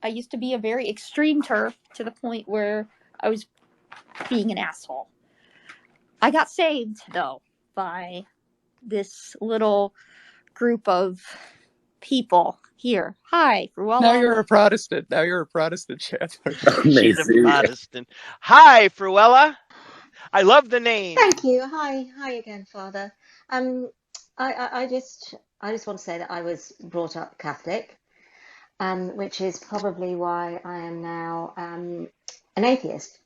I used to be a very extreme TERF to the point where I was being an asshole. I got saved, though, by this little group of people here. Hi, Fruella. Now you're a Protestant. Chandler. She's a Protestant. Hi, Fruella. I love the name. Thank you. Hi again, Father. I just want to say that I was brought up Catholic, which is probably why I am now an atheist.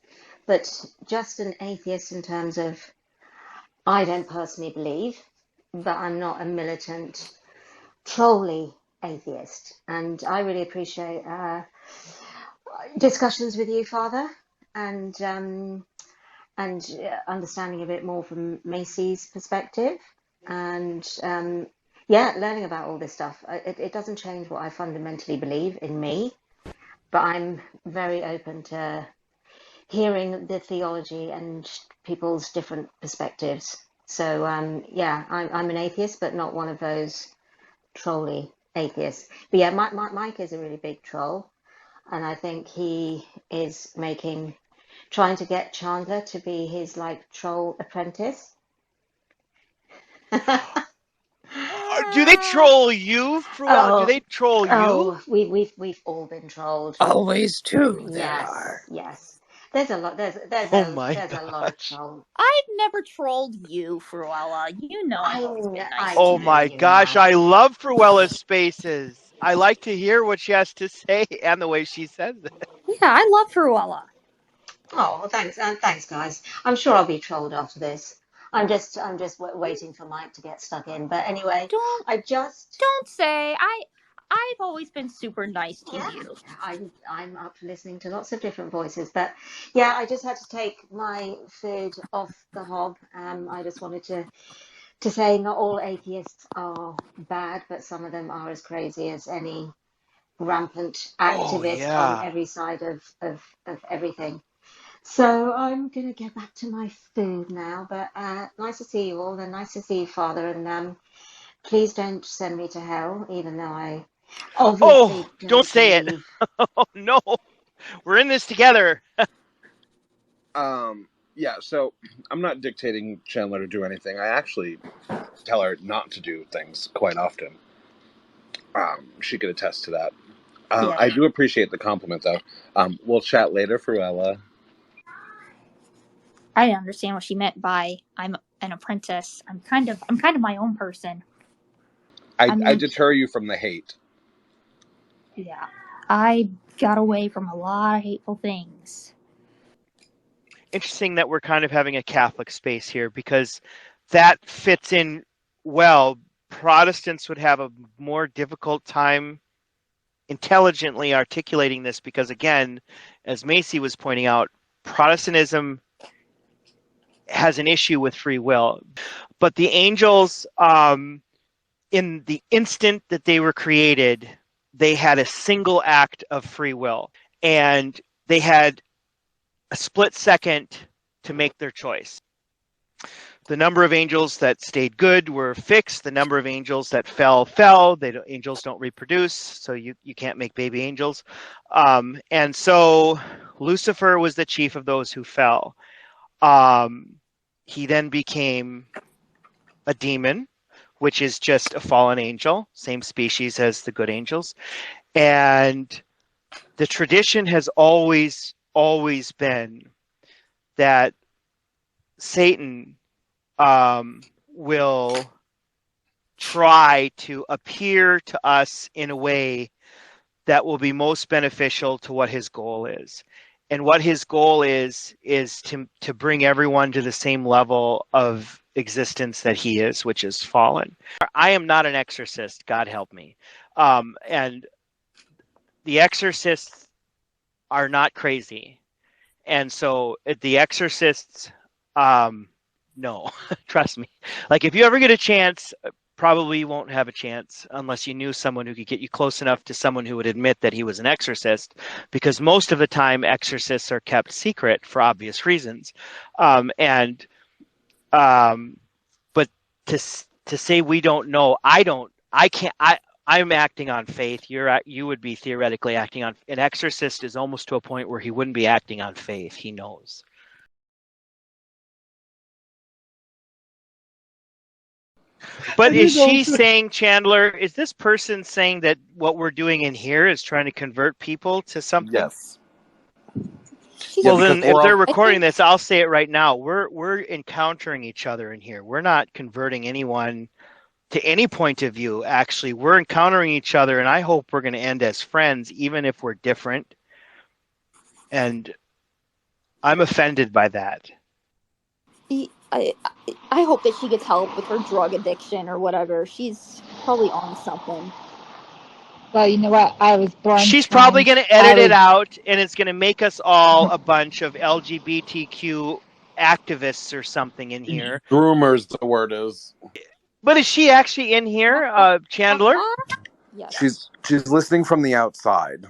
But just an atheist in terms of I don't personally believe, but I'm not a militant, trolly atheist. And I really appreciate discussions with you, Father, and understanding a bit more from Macy's perspective, and learning about all this stuff. It doesn't change what I fundamentally believe in me, but I'm very open to hearing the theology and people's different perspectives. So I'm an atheist, but not one of those trolly atheists. But yeah, Mike is a really big troll, and I think he is trying to get Chandler to be his troll apprentice. Do they troll you, Fruella? Do they troll you? Oh, we've all been trolled. Always two there are. Yes. There's a lot. There's Oh my a lot of gosh. trolls. I've never trolled you, Fruella. You know I've always been nice to Oh you. my gosh, I love Fruella's spaces. I like to hear what she has to say and the way she says it. Yeah, I love Fruella. Oh, thanks, thanks, guys. I'm sure I'll be trolled after this. I'm just waiting for Mike to get stuck in. But anyway, Don't say I've always been super nice to you. I'm up for listening to lots of different voices, but yeah, I just had to take my food off the hob. I just wanted to say not all atheists are bad, but some of them are as crazy as any rampant activist on every side of everything. So I'm going to get back to my food now, but nice to see you all, and nice to see you, Father, and please don't send me to hell, even though I obviously don't say it. Oh, no, we're in this together. Yeah, so I'm not dictating Chandler to do anything. I actually tell her not to do things quite often. She could attest to that. Yeah. I do appreciate the compliment, though. We'll chat later, Fruella. I didn't understand what she meant by I'm an apprentice. I'm kind of my own person. I deter you from the hate. Yeah. I got away from a lot of hateful things. Interesting that we're kind of having a Catholic space here, because that fits in well. Protestants would have a more difficult time intelligently articulating this because, again, as Macy was pointing out, Protestantism has an issue with free will. But the angels, in the instant that they were created, they had a single act of free will, and they had a split second to make their choice. The number of angels that stayed good were fixed. The number of angels that fell. Angels don't reproduce, so you can't make baby angels. And so Lucifer was the chief of those who fell. He then became a demon, which is just a fallen angel, same species as the good angels. And the tradition has always been that Satan will try to appear to us in a way that will be most beneficial to what his goal is. And what his goal is to bring everyone to the same level of existence that he is, which is fallen. I am not an exorcist, God help me. And the exorcists are not crazy. And so the exorcists, no, trust me. Like, if you ever get a chance, probably won't have a chance unless you knew someone who could get you close enough to someone who would admit that he was an exorcist, because most of the time exorcists are kept secret for obvious reasons. But to say we don't know, I I'm acting on faith. You would be theoretically acting on. An exorcist is almost to a point where he wouldn't be acting on faith. He knows. But is she saying, Chandler, is this person saying that what we're doing in here is trying to convert people to something? Yes. Well, then if they're recording this, I'll say it right now. We're encountering each other in here. We're not converting anyone to any point of view. Actually, we're encountering each other, and I hope we're going to end as friends, even if we're different. And I'm offended by that. I hope that she gets help with her drug addiction or whatever. She's probably on something. Well, you know what? I was born. She's probably going to edit it out, and it's going to make us all a bunch of LGBTQ activists or something in here. Groomers, the word is. But is she actually in here, Chandler? Yes. She's listening from the outside.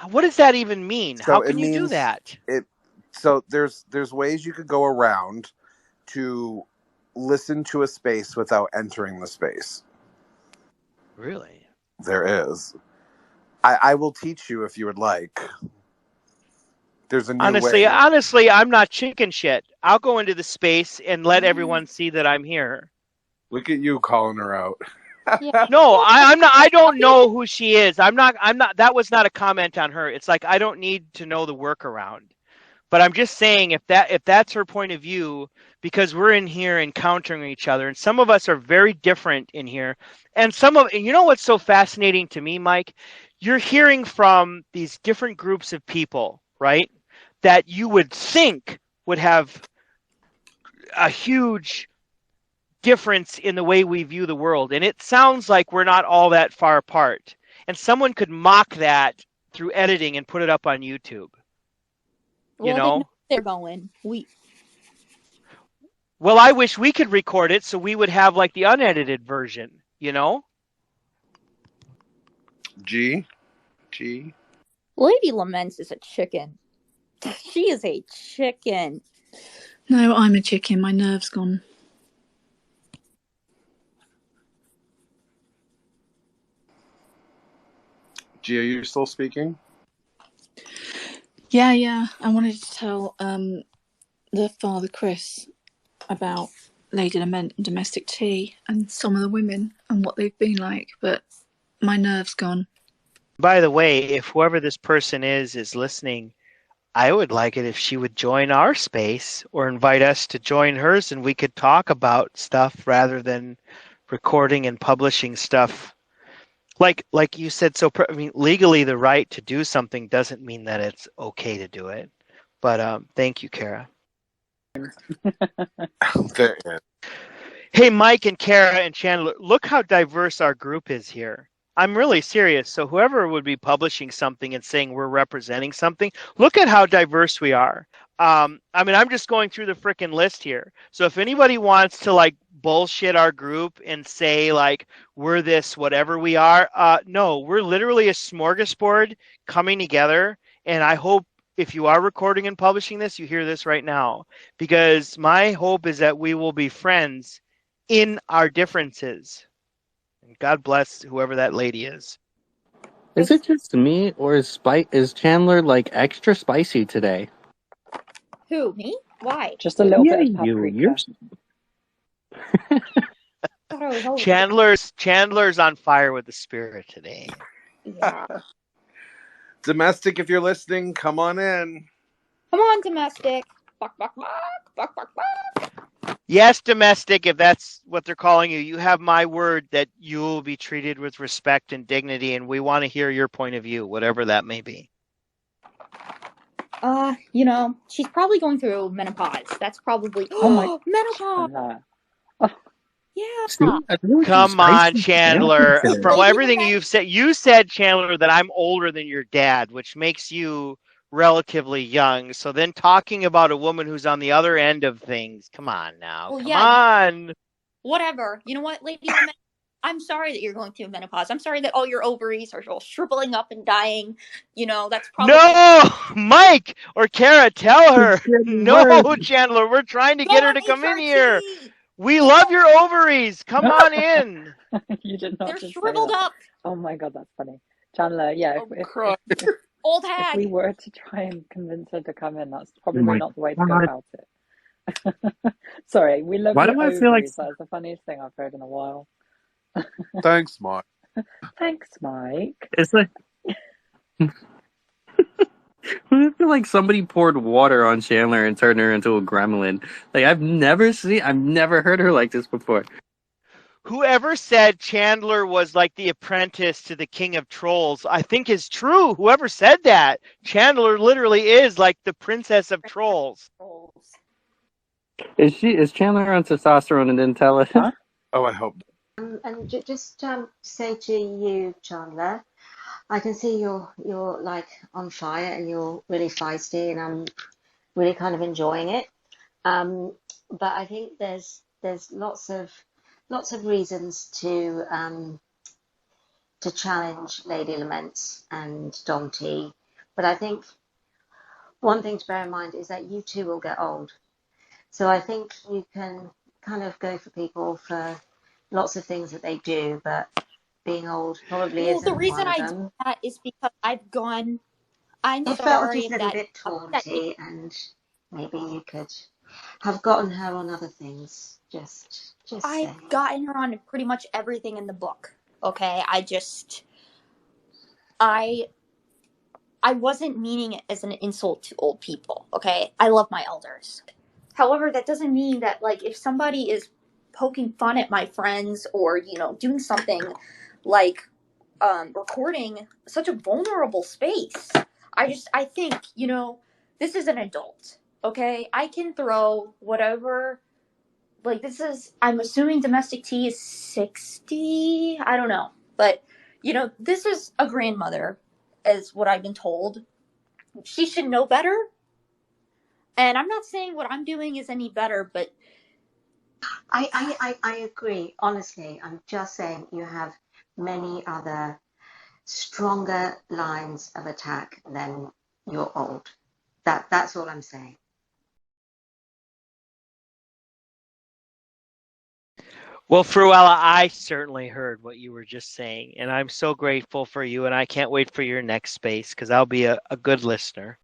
What does that even mean? So how can you do that? So there's ways you could go around to listen to a space without entering the space. Really? There is. I will teach you if you would like. There's a new way. Honestly, I'm not chicken shit. I'll go into the space and let everyone see that I'm here. Look at you calling her out. Yeah. No, I'm not. I don't know who she is. I'm not. That was not a comment on her. It's like I don't need to know the workaround. But I'm just saying if that's her point of view, because we're in here encountering each other, and some of us are very different in here, and you know what's so fascinating to me, Mike? You're hearing from these different groups of people, right? That you would think would have a huge difference in the way we view the world, and it sounds like we're not all that far apart. And someone could mock that through editing and put it up on YouTube. Well, they know they're going. Well, I wish we could record it so we would have like the unedited version, you know? G. Lady Laments is a chicken. She is a chicken. No, I'm a chicken. My nerve's gone. G, are you still speaking? Yeah. I wanted to tell the Father Chris about Lady Lament and Domestic Tea and some of the women and what they've been like, but my nerve's gone. By the way, if whoever this person is listening, I would like it if she would join our space or invite us to join hers and we could talk about stuff rather than recording and publishing stuff. Like you said, legally the right to do something doesn't mean that it's okay to do it. But thank you, Kara. There is. Hey, Mike and Kara and Chandler, look how diverse our group is here. I'm really serious. So whoever would be publishing something and saying we're representing something, look at how diverse we are. I'm just going through the frickin' list here. So if anybody wants to like bullshit our group and say like we're this whatever we are, no, we're literally a smorgasbord coming together. And I hope if you are recording and publishing this, you hear this right now, because my hope is that we will be friends in our differences. And God bless whoever that lady is. Is it just me, or is Chandler like extra spicy today? Who, me? Why? Just a little bit of paprika. Chandler's on fire with the spirit today. Yeah. Domestic, if you're listening, come on in. Come on, Domestic. Buck, buck, buck, buck, buck, buck. Yes, Domestic, if that's what they're calling you, you have my word that you will be treated with respect and dignity, and we want to hear your point of view, whatever that may be. She's probably going through menopause. That's probably menopause. Yeah. Come on, Chandler. From everything you've said, you said, Chandler, that I'm older than your dad, which makes you relatively young. So then talking about a woman who's on the other end of things, come on now. Come on. Whatever. You know what, Lady Lament? I'm sorry that you're going through menopause. I'm sorry that all your ovaries are all shriveling up and dying. That's probably... No, Mike or Kara, tell her. No, Chandler, we're trying to get her to come in here. We love your ovaries. Come on in. You did not They're just say shriveled that. up. Oh my God, that's funny. Chandler, yeah, Oh, Cry. old if we hag. were to try and convince her to come in, that's Oh probably my not the way to go god. about it. Sorry, we love Why your do I feel like ovaries. That's the funniest thing I've heard in a while. Thanks, Mike. Thanks, Mike. it's like I feel like somebody poured water on Chandler and turned her into a gremlin. Like I've never heard her like this before. Whoever said Chandler was like the apprentice to the king of trolls, I think is true. Whoever said that, Chandler literally is like the princess of trolls. Is Chandler on testosterone and didn't tell us? Huh? Oh, I hope. And just say to you, Chandler, I can see you're like on fire and you're really feisty, and I'm really kind of enjoying it. Um, but I think there's lots of reasons to challenge Lady Laments and Dom T. But I think one thing to bear in mind is that you too will get old. So I think you can kind of go for people for lots of things that they do, but being old probably Well, the isn't reason one of I do them. that is because I've gone. I'm It felt sorry just a if little that bit upset you. taunty, and maybe you could have gotten her on other things. Just I've saying. gotten her on pretty much everything in the book. Okay, I I wasn't meaning it as an insult to old people. Okay, I love my elders. However, that doesn't mean that like if somebody is poking fun at my friends or doing something like recording such a vulnerable space. I think this is an adult. Okay, I can throw whatever. Like this is, I'm assuming domestic tea is 60. I don't know, but this is a grandmother, is what I've been told. She should know better. And I'm not saying what I'm doing is any better, but I agree. Honestly, I'm just saying you have many other stronger lines of attack than you're old. That's all I'm saying. Well, Fruella, I certainly heard what you were just saying, and I'm so grateful for you, and I can't wait for your next space because I'll be a good listener.